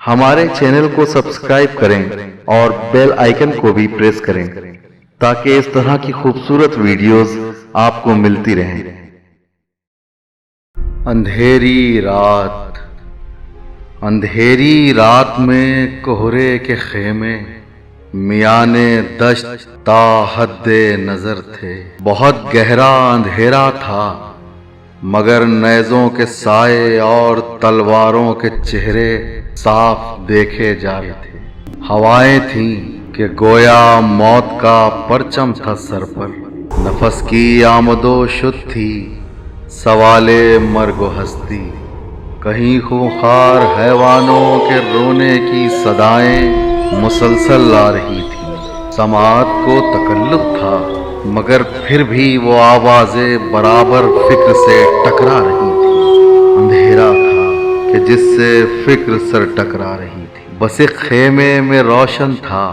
ہمارے چینل کو سبسکرائب کریں اور بیل آئیکن کو بھی پریس کریں تاکہ اس طرح کی خوبصورت ویڈیوز آپ کو ملتی رہیں۔ اندھیری رات میں کوہرے کے خیمے میانے دشت تا حد نظر تھے۔ بہت گہرا اندھیرا تھا مگر نیزوں کے سائے اور تلواروں کے چہرے صاف دیکھے جا رہے تھے۔ ہوائیں تھیں کہ گویا موت کا پرچم تھا سر پر۔ نفس کی آمد و شد تھی سوال مرگ و ہستی۔ کہیں خونخوار حیوانوں کے رونے کی صدائیں مسلسل آ رہی تھی۔ سماعت کو تکلف تھا مگر پھر بھی وہ آوازیں برابر فکر سے ٹکرا رہی تھی۔ اندھیرا تھا کہ جس سے فکر سر ٹکرا رہی تھی۔ بس ایک خیمے میں روشن تھا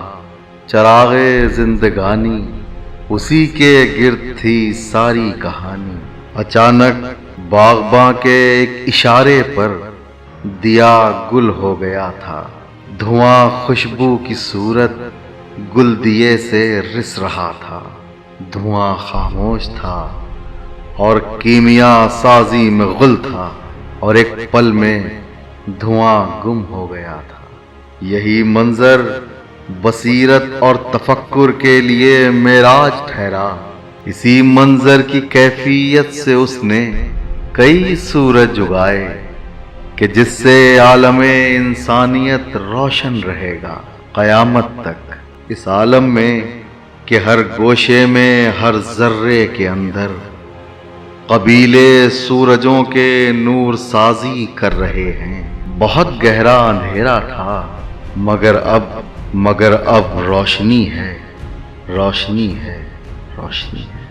چراغ زندگانی، اسی کے گرد تھی ساری کہانی۔ اچانک باغباں کے ایک اشارے پر دیا گل ہو گیا تھا۔ دھواں خوشبو کی صورت گل دیے سے رس رہا تھا۔ دھواں خاموش تھا اور کیمیا سازی میں غل تھا، اور ایک پل میں دھواں گم ہو گیا تھا۔ یہی منظر بصیرت اور تفکر کے لیے معراج ٹھہرا۔ اسی منظر کی کیفیت سے اس نے کئی سورج اگائے کہ جس سے عالم انسانیت روشن رہے گا قیامت تک۔ اس عالم میں کہ ہر گوشے میں ہر ذرے کے اندر قبیلے سورجوں کے نور سازی کر رہے ہیں۔ بہت گہرا اندھیرا تھا مگر اب روشنی ہے، روشنی ہے، روشنی ہے۔